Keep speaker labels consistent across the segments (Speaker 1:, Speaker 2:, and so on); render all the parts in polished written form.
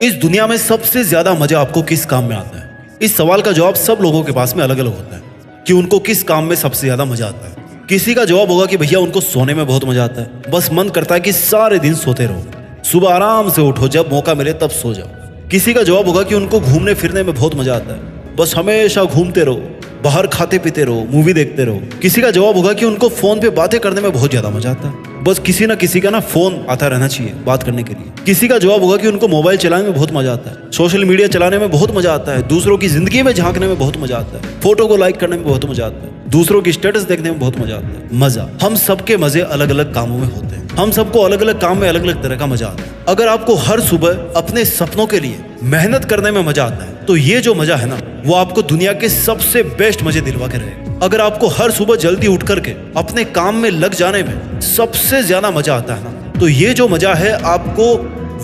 Speaker 1: इस दुनिया में सबसे ज्यादा मजा आपको किस काम में आता है? इस सवाल का जवाब सब लोगों के पास में अलग अलग होता है कि उनको किस काम में सबसे ज्यादा मजा आता है। किसी का जवाब होगा कि भैया उनको सोने में बहुत मजा आता है, बस मन करता है कि सारे दिन सोते रहो, सुबह आराम से उठो, जब मौका मिले तब सो जाओ। किसी का जवाब होगा कि उनको घूमने फिरने में बहुत मजा आता है, बस हमेशा घूमते रहो, बाहर खाते पीते रहो, मूवी देखते रहो। किसी का जवाब होगा कि उनको फोन पे बातें करने में बहुत ज्यादा मजा आता है, बस किसी ना किसी का ना फोन आता रहना चाहिए बात करने के लिए। किसी का जवाब होगा कि उनको मोबाइल चलाने में बहुत मजा आता है, सोशल मीडिया चलाने में बहुत मजा आता है, दूसरों की जिंदगी में झांकने में बहुत मजा आता है, फोटो को लाइक करने में बहुत मजा आता है, दूसरों की स्टेटस देखने में बहुत मजा आता है। मजा, हम सबके मजे अलग अलग कामों में होते हैं, हम सबको अलग अलग काम में अलग अलग तरह का मजा आता है। अगर आपको हर सुबह अपने सपनों के लिए मेहनत करने में मजा आता है, तो ये जो मजा है ना, वो आपको दुनिया के सबसे बेस्ट मजे दिलवा के रहेगा। अगर आपको हर सुबह जल्दी उठ करके अपने काम में लग जाने में सबसे ज्यादा मजा आता है ना, तो ये जो मजा है आपको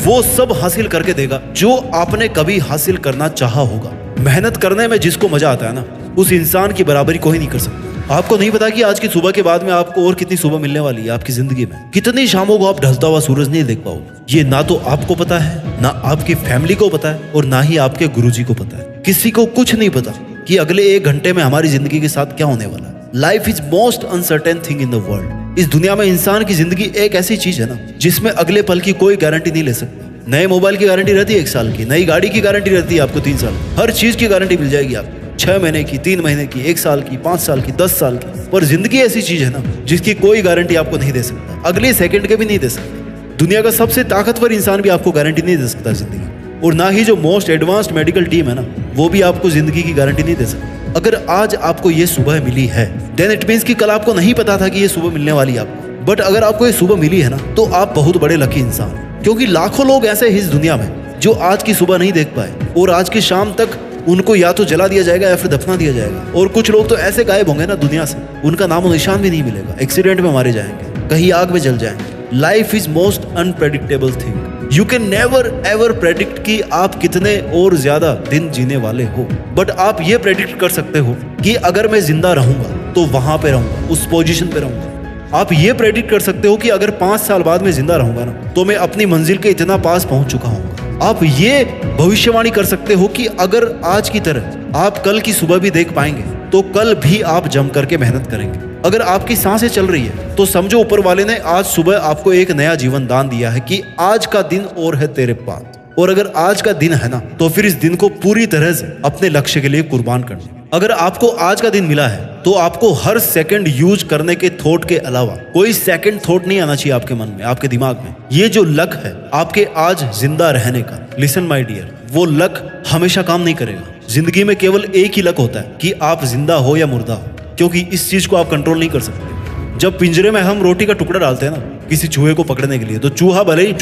Speaker 1: वो सब हासिल करके देगा जो आपने कभी हासिल करना चाहा होगा। मेहनत करने में जिसको मजा आता है ना, उस इंसान की बराबरी कोई नहीं कर सकता। आपको नहीं पता कि आज की सुबह के बाद में आपको और कितनी सुबह मिलने वाली है आपकी जिंदगी में। कितनी शामों को आप ढलता हुआ सूरज नहीं देख पाओगे, ये ना तो आपको पता है, ना आपकी फैमिली को पता है, और ना ही आपके गुरुजी को पता है। किसी को कुछ नहीं पता कि अगले 1 घंटे में हमारी जिंदगी के साथ क्या होने वाला है। Life is most uncertain thing in the world. इस दुनिया में इंसान की जिंदगी एक ऐसी चीज है ना, जिसमें अगले पल की कोई गारंटी नहीं ले सकता। नए मोबाइल की गारंटी रहती है 1 साल की, नई गाड़ी की गारंटी रहती है आपको 3 साल, हर चीज की गारंटी मिल जाएगी आपको 6 महीने की, 3 महीने की, 1 साल की, 5 साल की, 10 साल की। पर जिंदगी ऐसी चीज है ना, जिसकी कोई गारंटी आपको नहीं दे सकता, अगले सेकंड के भी नहीं दे सकता। दुनिया का सबसे ताकतवर इंसान भी आपको गारंटी नहीं दे सकता जिंदगी, और ना ही जो मोस्ट एडवांस्ड मेडिकल टीम है ना, वो भी आपको जिंदगी की गारंटी नहीं दे सकती। अगर आज आपको ये सुबह मिली है, देन इट मीन्स कि कल आपको नहीं पता था कि ये सुबह मिलने वाली है आपको। बट अगर आपको ये सुबह मिली है ना, तो आप बहुत बड़े लकी इंसान, क्योंकि लाखों लोग ऐसे हैं इस दुनिया में जो आज की सुबह नहीं देख पाए, और आज की शाम तक उनको या तो जला दिया जाएगा या फिर दफना दिया जाएगा। और कुछ लोग तो ऐसे गायब होंगे ना दुनिया से, उनका नाम और निशान भी नहीं मिलेगा, एक्सीडेंट में मारे जाएंगे, कहीं आग में जल जाएंगे। Life is most unpredictable thing. You can never ever predict कि आप कितने और ज्यादा दिन जीने वाले हो, बट आप ये प्रेडिक्ट कर सकते हो कि अगर मैं जिंदा रहूंगा तो वहां पे रहूंगा, उस पोजीशन पे रहूंगा। आप ये प्रेडिक्ट कर सकते हो कि अगर 5 साल बाद मैं जिंदा रहूंगा ना, तो मैं अपनी मंजिल के इतना पास पहुंच चुका हूंगा। आप ये भविष्यवाणी कर सकते हो कि अगर आज की तरह आप कल की सुबह भी देख पाएंगे, तो कल भी आप जम करके मेहनत करेंगे। अगर आपकी सांसें चल रही है, तो समझो ऊपर वाले ने आज सुबह आपको एक नया जीवन दान दिया है कि आज का दिन और है तेरे पास। और अगर आज का दिन है ना, तो फिर इस दिन को पूरी तरह से अपने लक्ष्य के लिए कुर्बान करना। अगर आपको आज का दिन मिला है, तो आपको हर सेकंड यूज करने के थॉट के अलावा कोई सेकंड थॉट नहीं आना चाहिए आपके मन में, आपके दिमाग में। ये जो लक है आपके आज जिंदा रहने का, लिसन माय डियर, वो लक हमेशा काम नहीं करेगा। जिंदगी में केवल एक ही लक होता है कि आप जिंदा हो या मुर्दा हो, क्योंकि इस चीज को आप कंट्रोल नहीं कर सकते। जब पिंजरे में हम रोटी का टुकड़ा डालते हैं ना किसी चूहे को पकड़ने के लिए, तो चूहा भले ही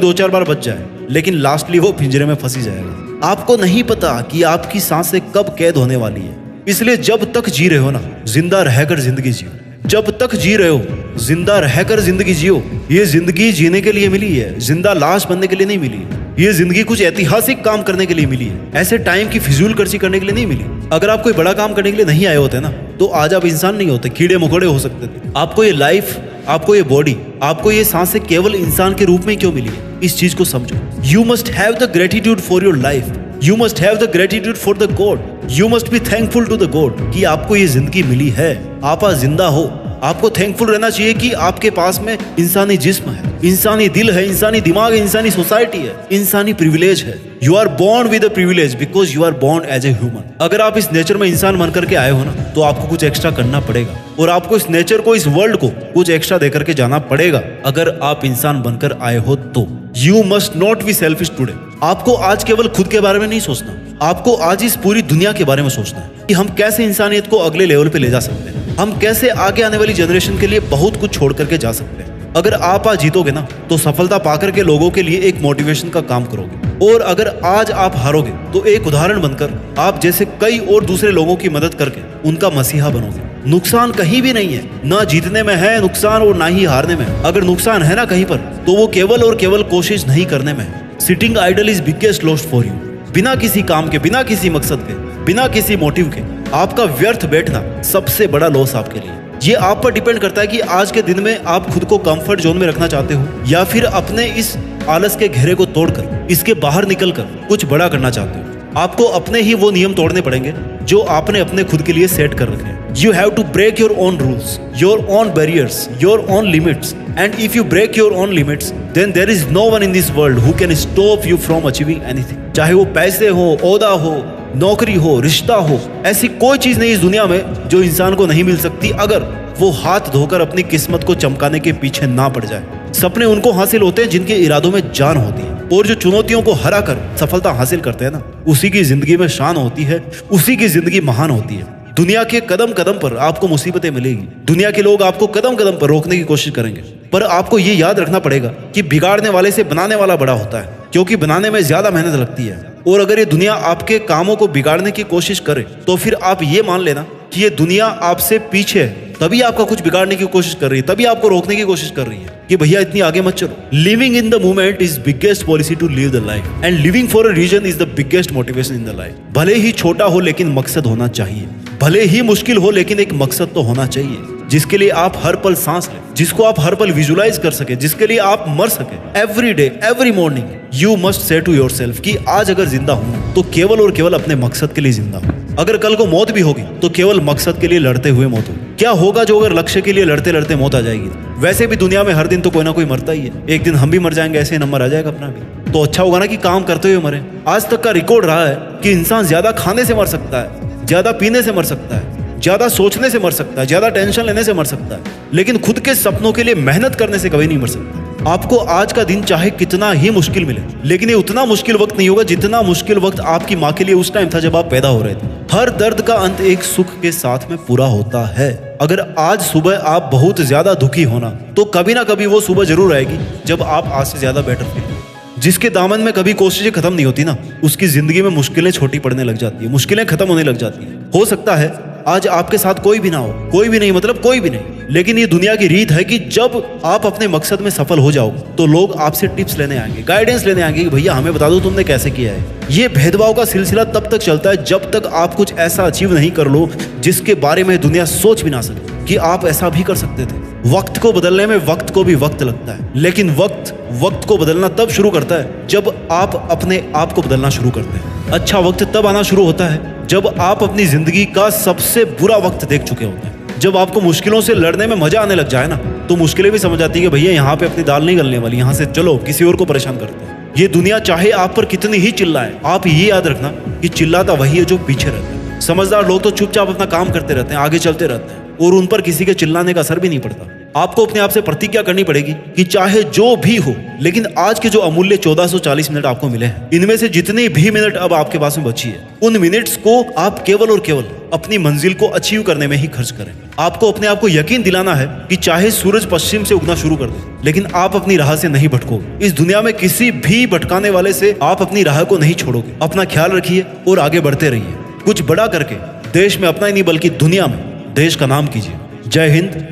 Speaker 1: 2-4 बार बच जाए, लेकिन लास्टली वो पिंजरे में फंसी जाएगा। आपको नहीं पता कि आपकी सांसें कब कैद होने वाली है, इसलिए जब तक जी रहे हो ना, जिंदा रहकर जिंदगी जियो। जब तक जी रहे हो, जिंदा रहकर जिंदगी जियो। ये जिंदगी जीने के लिए मिली है, जिंदा लाश बनने के लिए नहीं मिली है। ये जिंदगी कुछ ऐतिहासिक काम करने के लिए मिली है, ऐसे टाइम की फिजूल खर्ची करने के लिए नहीं मिली। अगर आप कोई बड़ा काम करने के लिए नहीं आए होते ना, तो आज आप इंसान नहीं होते, कीड़े मकोड़े हो सकते थे। आपको ये लाइफ, आपको ये बॉडी, आपको ये सांसें केवल इंसान के रूप में क्यों मिली है, इस चीज को समझो। You must have the gratitude for your life, you must have the gratitude for the God, you must be thankful to the God कि आपको ये जिंदगी मिली है, आप आज जिंदा हो। आपको थैंकफुल रहना चाहिए कि आपके पास में इंसानी जिस्म है, इंसानी दिल है, इंसानी दिमाग है, इंसानी सोसाइटी है, इंसानी प्रिविलेज है। You are born with a privilege because you are born as a human. अगर आप इस नेचर में इंसान बन करके आए हो ना, तो आपको कुछ एक्स्ट्रा करना पड़ेगा, और आपको इस नेचर को, इस वर्ल्ड को कुछ एक्स्ट्रा देकर के जाना पड़ेगा। अगर आप इंसान बनकर आए हो तो you must not be selfish today. आपको आज केवल खुद के बारे में नहीं सोचना, आपको आज इस पूरी दुनिया के बारे में सोचना है कि हम कैसे इंसानियत को अगले लेवल पे ले जा सकते हैं, हम कैसे आगे आने वाली जनरेशन के लिए बहुत कुछ छोड़ करके जा सकते हैं। अगर आप आज जीतोगे ना, तो सफलता पाकर के लोगों के लिए एक मोटिवेशन का काम करोगे, और अगर आज आप हारोगे, तो एक उदाहरण बनकर आप जैसे कई और दूसरे लोगों की मदद करके उनका मसीहा बनोगे। नुकसान कहीं भी नहीं है, ना जीतने में है नुकसान और ना ही हारने में। अगर नुकसान है ना कहीं पर, तो वो केवल और केवल कोशिश नहीं करने में है। Sitting idle is biggest loss for you. बिना किसी काम के, बिना किसी मकसद के, बिना किसी मोटिव के आपका व्यर्थ बैठना सबसे बड़ा लॉस आपके लिए। ये आप पर डिपेंड करता है कि आज के दिन में आप खुद को कंफर्ट जोन में रखना चाहते हो, या फिर अपने इस आलस के घेरे को तोड़कर, इसके बाहर निकलकर कुछ बड़ा करना चाहते हो, आपको अपने ही वो नियम तोड़ने पड़ेंगे जो आपने अपने खुद के लिए सेट कर रखे हैं। You have to break your own rules, your own barriers, your own limits. And if you break your own limits, then there is no one in this world who can stop you from achieving anything. चाहे वो पैसे हो, ओहदा हो, नौकरी हो, रिश्ता हो, ऐसी कोई चीज नहीं इस दुनिया में जो इंसान को नहीं मिल सकती अगर वो हाथ धोकर अपनी किस्मत को चमकाने के पीछे ना पड़ जाए। सपने उनको हासिल होते हैं जिनके इरादों में जान होती है, और जो चुनौतियों को हरा कर सफलता हासिल करते हैं ना, उसी की जिंदगी में शान होती है, उसी की जिंदगी महान होती है। दुनिया के कदम कदम पर आपको मुसीबतें मिलेगी, दुनिया के लोग आपको कदम कदम पर रोकने की कोशिश करेंगे, पर आपको ये याद रखना पड़ेगा कि बिगाड़ने वाले से बनाने वाला बड़ा होता है, क्योंकि बनाने में ज्यादा मेहनत लगती है। और अगर ये दुनिया आपके कामों को बिगाड़ने की कोशिश करे तो फिर आप ये मान लेना कि ये दुनिया आपसे पीछे है, तभी आपका कुछ बिगाड़ने की कोशिश कर रही है, तभी आपको रोकने की कोशिश कर रही है कि भैया इतनी आगे मत चलो। Living in the moment is biggest policy to live the life, and living for a reason is the biggest motivation in the life. भले ही छोटा हो लेकिन मकसद होना चाहिए, भले ही मुश्किल हो लेकिन एक मकसद तो होना चाहिए जिसके लिए आप हर पल सांस लें, जिसको आप हर पल विजुलाइज कर सके, जिसके लिए आप मर सके। Every day every morning you must say to yourself कि आज अगर जिंदा हूं तो केवल और केवल अपने मकसद के लिए जिंदा हूं। अगर कल को मौत भी होगी तो केवल मकसद के लिए लड़ते हुए मौत होगी। क्या होगा जो अगर लक्ष्य के लिए लड़ते लड़ते मौत आ जाएगी? वैसे भी दुनिया में हर दिन तो कोई ना कोई मरता ही है, एक दिन हम भी मर जाएंगे, ऐसे नंबर आ जाएगा अपना भी। तो अच्छा होगा ना कि काम करते हुए मरे। आज तक का रिकॉर्ड रहा है कि इंसान ज्यादा खाने से मर सकता है, ज्यादा पीने से मर सकता है, ज्यादा सोचने से मर सकता है, ज्यादा टेंशन लेने से मर सकता है, लेकिन खुद के सपनों के लिए मेहनत करने से कभी नहीं मर सकता। आपको आज का दिन चाहे कितना ही मुश्किल मिले, लेकिन ये उतना मुश्किल वक्त नहीं होगा जितना मुश्किल वक्त आपकी माँ के लिए उस टाइम था जब आप पैदा हो रहे थे। हर दर्द का अंत एक सुख के साथ में पूरा होता है। अगर आज सुबह आप बहुत ज्यादा दुखी होना तो कभी ना कभी वो सुबह जरूर आएगी जब आप आज से ज्यादा बेटर फील। जिसके दामन में कभी कोशिशें खत्म नहीं होती ना, उसकी जिंदगी में मुश्किलें छोटी पड़ने लग जाती है, मुश्किलें खत्म होने लग जाती है। हो सकता है आज आपके साथ कोई भी ना हो, कोई भी नहीं मतलब कोई भी नहीं, लेकिन ये दुनिया की रीत है कि जब आप अपने मकसद में सफल हो जाओ तो लोग आपसे टिप्स लेने आएंगे, गाइडेंस लेने आएंगे कि भैया हमें बता दो तुमने कैसे किया है। ये भेदभाव का सिलसिला तब तक चलता है जब तक आप कुछ ऐसा अचीव नहीं कर लो जिसके बारे में दुनिया सोच भी ना सके कि आप ऐसा भी कर सकते थे। वक्त को बदलने में वक्त को भी वक्त लगता है, लेकिन वक्त को बदलना तब शुरू करता है जब आप अपने आप को बदलना शुरू करते हैं। अच्छा वक्त तब आना शुरू होता है जब आप अपनी जिंदगी का सबसे बुरा वक्त देख चुके होते हैं। जब आपको मुश्किलों से लड़ने में मजा आने लग जाए ना, तो मुश्किलें भी समझ आती है कि भैया यहाँ पे अपनी दाल नहीं गलने वाली, यहाँ से चलो किसी और को परेशान करते हैं। ये दुनिया चाहे आप पर कितनी ही चिल्लाए, आप ये याद रखना कि चिल्लाता वही है जो पीछे रहता है। समझदार लोग तो चुपचाप अपना काम करते रहते हैं, आगे चलते रहते हैं, और उन पर किसी के चिल्लाने का असर भी नहीं पड़ता। आपको अपने आप से प्रतिज्ञा करनी पड़ेगी कि चाहे जो भी हो, लेकिन आज के जो अमूल्य 1440 मिनट आपको मिले हैं, इनमें से जितने भी मिनट अब आपके पास में बची है, उन मिनट्स को आप केवल और केवल अपनी मंजिल को अचीव करने में ही खर्च करें। आपको अपने आप को यकीन दिलाना है कि चाहे सूरज पश्चिम से उगना शुरू कर दे, लेकिन आप अपनी राह से नहीं भटकोगे। इस दुनिया में किसी भी भटकाने वाले से आप अपनी राह को नहीं छोड़ोगे। अपना ख्याल रखिए और आगे बढ़ते रहिए। कुछ बड़ा करके देश में अपना ही नहीं बल्कि दुनिया में देश का नाम कीजिए। जय हिंद,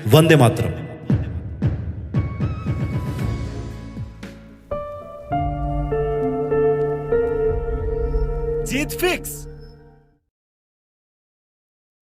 Speaker 1: वंदे मातरम।
Speaker 2: जीत फिक्स।